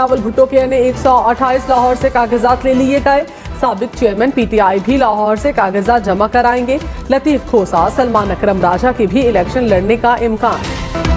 بلاول بھٹو کے نے 128 لاہور سے کاغذات لے لیے گئے. سابق چیئرمین پی ٹی آئی بھی لاہور سے کاغذات جمع کرائیں گے. لطیف کھوسا سلمان اکرم راجہ کے بھی الیکشن لڑنے کا امکان.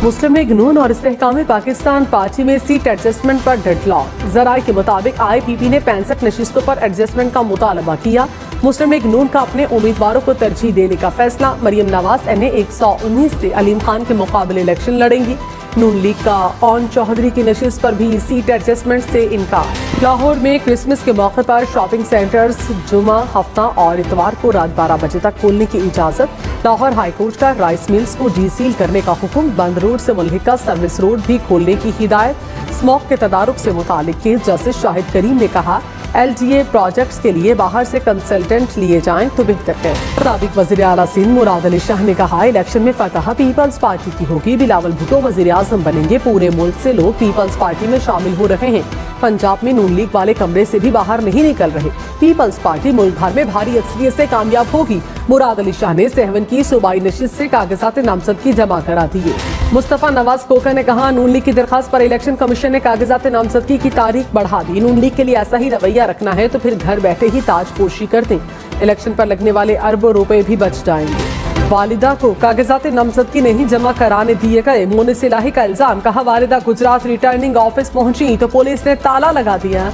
مسلم لیگ نون اور استحکام پاکستان پارٹی میں سیٹ ایڈجسٹمنٹ پر ڈیڈ لاک. ذرائع کے مطابق آئی پی پی نے 65 نشستوں پر ایڈجسٹمنٹ کا مطالبہ کیا. مسلم لیگ نون کا اپنے امیدواروں کو ترجیح دینے کا فیصلہ. مریم نواز این 119 سے علیم خان کے مقابلے الیکشن لڑیں گی. نون لیگ کا اون چوہدری کی نشست پر بھی سیٹ ایڈجسٹمنٹ سے انکار. لاہور میں کرسمس کے موقع پر شاپنگ سینٹرز جمعہ ہفتہ اور اتوار کو رات 12 بجے تک کھولنے کی اجازت. لاہور ہائی کورٹ کا رائس ملز کو ڈی سیل کرنے کا حکم. بند روڈ سے ملحقہ سروس روڈ بھی کھولنے کی ہدایت. اسموک کے تدارک سے متعلق کیس جسٹس شاہد کریم نے کہا ایل ڈی اے پروجیکٹس کے لیے باہر سے کنسلٹنٹ لیے جائیں تو بہتر ہے. سابق وزیر اعلیٰ سندھ مراد علی شاہ نے کہا الیکشن میں فتح پیپلز پارٹی کی ہوگی. بلاول بھٹو وزیر اعظم بنیں گے. پورے ملک سے لوگ پیپلز پارٹی میں شامل ہو رہے ہیں. پنجاب میں نون لیگ والے کمرے سے بھی باہر نہیں نکل رہے. پیپلز پارٹی ملک بھر میں بھاری اکثریت سے کامیاب ہوگی. مراد علی شاہ نے سیون کی صوبائی نشست سے کاغذات نامزدگی جمع کرا دیے. مصطفیٰ نواز کوکا نے کہا نون لیگ کی درخواست پر الیکشن کمیشن نے کاغذات نامزدگی کی تاریخ بڑھا دی. نون لیگ کے لیے ایسا ہی رویہ رکھنا ہے تو پھر گھر بیٹھے ہی تاج پوشی کر دیں. الیکشن پر لگنے والے اربوں روپے بھی بچ جائیں گے. والدہ کو کاغذات نامزدگی نہیں جمع کرانے دیے گئے. مونس الہی کا الزام. کہا والدہ گجرات ریٹرننگ آفس پہنچی تو پولیس نے تالا لگا دیا.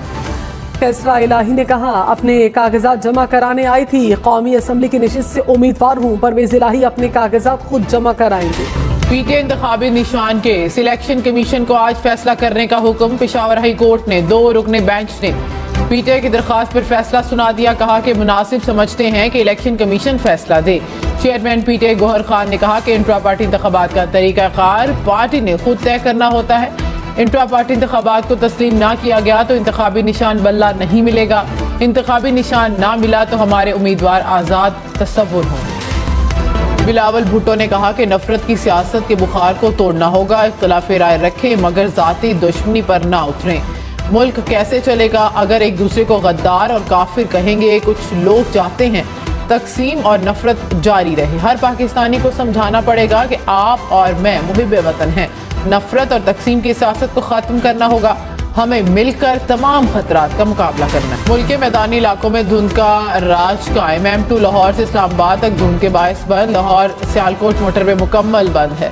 کیسرا الہی نے کہا اپنے کاغذات جمع کرانے آئی تھی. قومی اسمبلی کی نشست سے امیدوار ہوں. پرویز الہی اپنے کاغذات خود جمع کرائیں گے. پی ٹی آئی انتخابی نشان کے الیکشن کمیشن کو آج فیصلہ کرنے کا حکم. پشاور ہائی کورٹ نے 2 رکنی بینچ نے پی ٹی آئی کی درخواست پر فیصلہ سنا دیا. کہا کہ مناسب سمجھتے ہیں کہ الیکشن کمیشن فیصلہ دے. چیئرمین پی ٹی آئی گوہر خان نے کہا کہ انٹرا پارٹی انتخابات کا طریقہ کار پارٹی نے خود طے کرنا ہوتا ہے. انٹرا پارٹی انتخابات کو تسلیم نہ کیا گیا تو انتخابی نشان بلہ نہیں ملے گا. انتخابی نشان نہ ملا تو ہمارے امیدوار آزاد تصور ہوں. بلاول بھٹو نے کہا کہ نفرت کی سیاست کے بخار کو توڑنا ہوگا. اختلاف رائے رکھیں مگر ذاتی دشمنی پر نہ اتریں. ملک کیسے چلے گا اگر ایک دوسرے کو غدار اور کافر کہیں گے. کچھ لوگ چاہتے ہیں تقسیم اور نفرت جاری رہے. ہر پاکستانی کو سمجھانا پڑے گا کہ آپ اور میں محب وطن ہیں. نفرت اور تقسیم کی سیاست کو ختم کرنا ہوگا. ہمیں مل کر تمام خطرات کا مقابلہ کرنا ہے. ملک کے میدانی علاقوں میں دھند کا راج قائم. M2 لاہور سے اسلام آباد تک دھند کے باعث بند. لاہور سیالکوٹ موٹر وے مکمل بند ہے.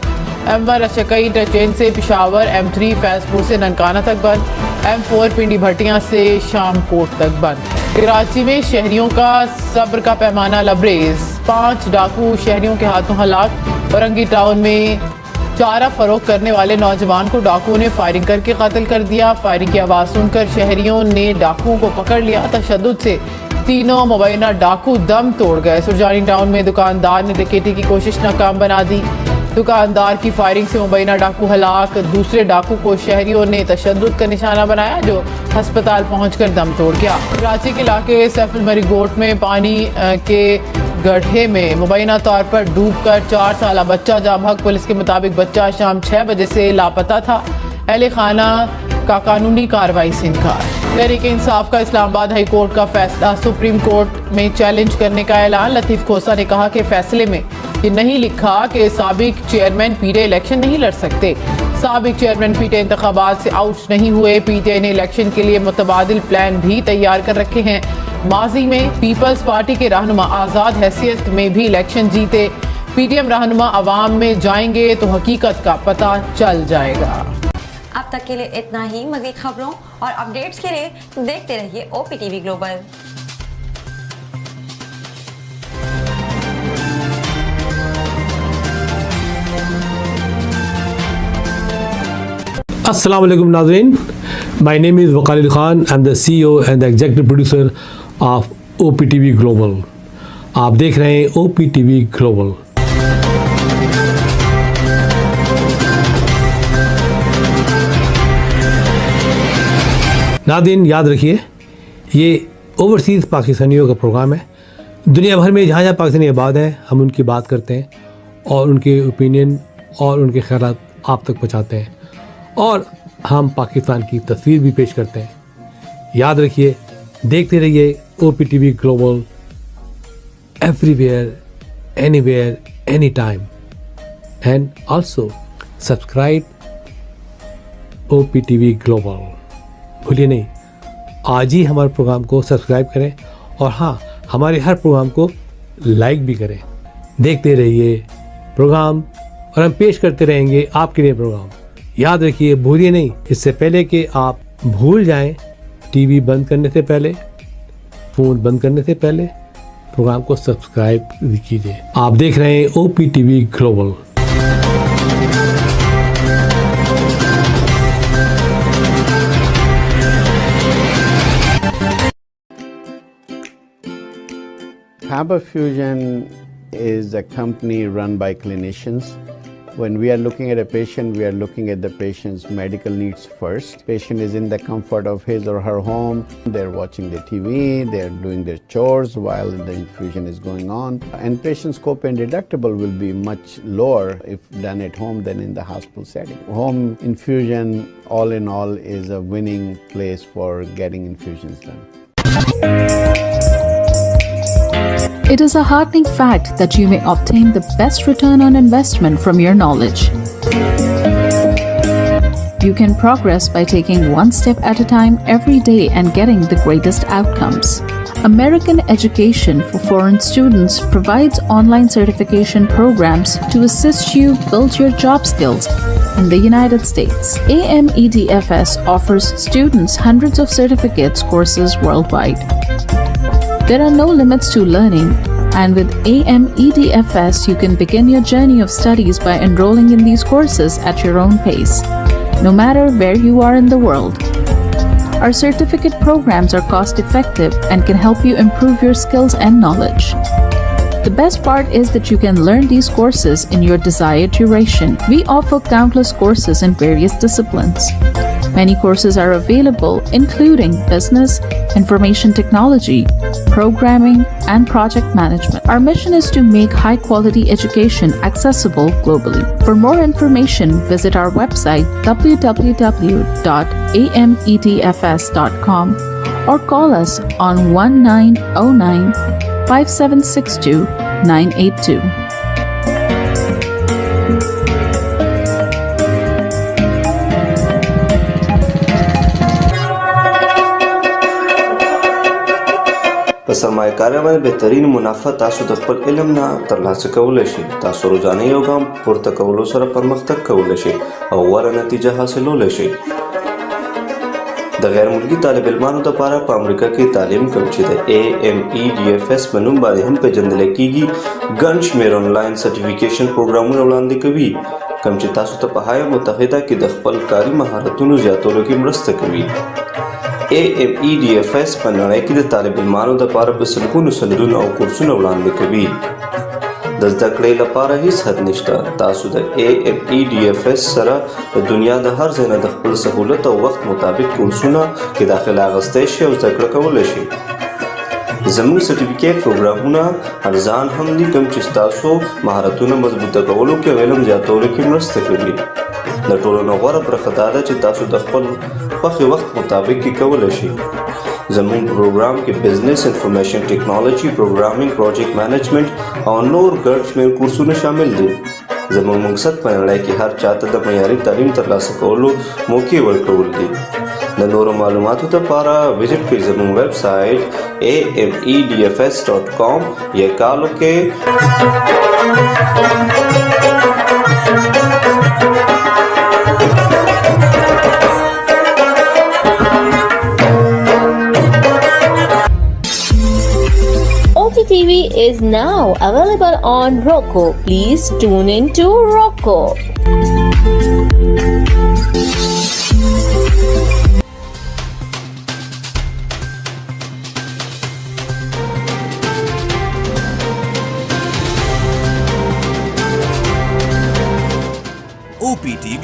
M1 رشکئی انٹرچینج سے پشاور. M3 فیض پور سے ننکانہ تک بند. M4 پنڈی بھٹیاں سے شام کوٹ تک بند. کراچی میں شہریوں کا صبر کا پیمانہ لبریز. 5 ڈاکو شہریوں کے ہاتھوں ہلاک. اورنگی ٹاؤن میں چارہ فروخت کرنے والے نوجوان کو ڈاکوؤں نے فائرنگ کر کے قتل کر دیا. فائرنگ کی آواز سن کر شہریوں نے ڈاکوؤں کو پکڑ لیا. تشدد سے تینوں مبینہ ڈاکو دم توڑ گئے. سرجانی ٹاؤن میں دکاندار نے ڈکیتی کی کوشش ناکام بنا دی. دکاندار کی فائرنگ سے مبینہ ڈاکو ہلاک. دوسرے ڈاکو کو شہریوں نے تشدد کا نشانہ بنایا جو ہسپتال پہنچ کر دم توڑ گیا. کراچی کے علاقے سیف المری گوٹ میں پانی کے گڑھے میں مبینہ طور پر ڈوب کر 4 سالہ بچہ جاں بحق. پولیس کے مطابق بچہ شام 6 بجے سے لاپتہ تھا. اہل خانہ کا قانونی کارروائی سے انکار. تحریک انصاف کا اسلام آباد ہائی کورٹ کا فیصلہ سپریم کورٹ میں چیلنج کرنے کا اعلان. لطیف کھوسا نے کہا کہ فیصلے میں یہ نہیں لکھا کہ سابق chairman P T I election نہیں لڑ سکتے. سابق چیئرمین پی ٹی آئی انتخابات سے آؤٹ نہیں ہوئے. پی ٹی آئی نے الیکشن کے لیے متبادل پلان بھی تیار کر رکھے ہیں. ماضی میں پیپلز پارٹی کے رہنما آزاد حیثیت میں بھی الیکشن جیتے. پی ٹی ایم رہنما عوام میں جائیں گے تو حقیقت کا پتہ چل جائے گا. اب تک کے لیے اتنا ہی. مزید خبروں اور اپڈیٹس کے لیے دیکھتے رہیے OPTV گلوبل. السلام علیکم ناظرین. My name is Waqar Ali Khan. I'm the CEO and the executive producer of OPTV Global. آپ دیکھ رہے ہیں OPTV Global. ناظرین یاد رکھیے یہ اوورسیز پاکستانیوں کا پروگرام ہے. دنیا بھر میں جہاں جہاں پاکستانی آباد ہیں ہم ان کی بات کرتے ہیں اور ان کے اوپینین اور ان کے خیالات آپ تک پہنچاتے ہیں اور ہم پاکستان کی تصویر بھی پیش کرتے ہیں. یاد رکھیے دیکھتے رہیے OPTV global everywhere anywhere anytime and also subscribe OPTV global. بھولیے نہیں, آج ہی ہمارے پروگرام کو سبسکرائب کریں, اور ہاں ہمارے ہر پروگرام کو لائک بھی کریں. دیکھتے رہیے پروگرام, اور ہم پیش کرتے رہیں گے آپ کے لیے پروگرام. یاد رکھیے, بھولیے نہیں, اس سے پہلے کہ آپ بھول جائیں, ٹی وی بند کرنے سے پہلے, فون بند کرنے سے پہلے پروگرام کو سبسکرائب کیجیے. آپ دیکھ رہے ہیں O P T V global. Faber Fusion is a company run by clinicians. When we are looking at a patient, we are looking at the patient's medical needs first. Patient is in the comfort of his or her home. They're watching the TV, they're doing their chores while the infusion is going on. And patient's copay and deductible will be much lower if done at home than in the hospital setting. Home infusion, all in all, is a winning place for getting infusions done. It is a heartening fact that you may obtain the best return on investment from your knowledge. You can progress by taking one step at a time every day and getting the greatest outcomes. American Education for Foreign Students provides online certification programs to assist you build your job skills in the United States. AMEDFS offers students hundreds of certificates courses worldwide. There are no limits to learning, and with AMEDFS, you can begin your journey of studies by enrolling in these courses at your own pace, no matter where you are in the world. Our certificate programs are cost-effective and can help you improve your skills and knowledge. The best part is that you can learn these courses in your desired duration. We offer countless courses in various disciplines. Many courses are available, including business, information technology, programming, and project management. Our mission is to make high-quality education accessible globally. For more information, visit our website www.amedfs.com or call us on 1909-5762-982. په سرمایه‌کارۍ باندې بهترین منافع تاسو د خپل علم نه ترلاسه کولی شئ. تاسو روزانه you ګام پورته کولو سره پرمختګ کولی شئ او غوره نتیجه حاصلولی شئ. د غیر ملکي طالب علمانو لپاره په امریکا کې تعلیم کوم چې د AMEDFS په نوم باندې هم پیژندل کیږي ګڼ شمېر آنلاین سرټیفیکیشن پروګرامونه وړاندې کوي کوم چې تاسو ته په هایه متحده کې د خپل کاري مهارتونو زیاتولو کې مرسته کوي. AMEDFS په نړۍ کې د طالب علمانو لپاره په سلګونو سندونه او کورسونه وړاندې کوي. د زده کړې لپاره هیڅ حد نشته. تاسو د AMEDFS سره د دنیا د هر ځای نه د خپل سهولت او وخت مطابق کورسونه کې داخله اخیستی شئ او زده کړه کولی شئ. زموږ سرټیفیکیټ پروګرامونه ارزان هم دي کوم چې ستاسو مهارتونه مضبوطه کولو کې او علم زیاتولو کې مرسته کوي. د ټولو نه غوره برخه دا ده چې تاسو د خپل خوښې وخت مطابق کې کولی شئ. زموږ پروګرام کې بزنس، انفارمیشن ټیکنالوژي، پروګرامینګ، پروجیکټ مینجمنټ او نور ګڼ شمېر کورسونه شامل دي. زموږ مقصد په نړۍ کې هر چاته د معیاري تعلیم ترلاسه کولو موقع ورکول دي. د نورو معلوماتو لپاره وزټ کړئ زموږ ویب سایټ amedfs.com یا کال وکړئ TV is now available on Roku. Please tune in to Roku. OPTV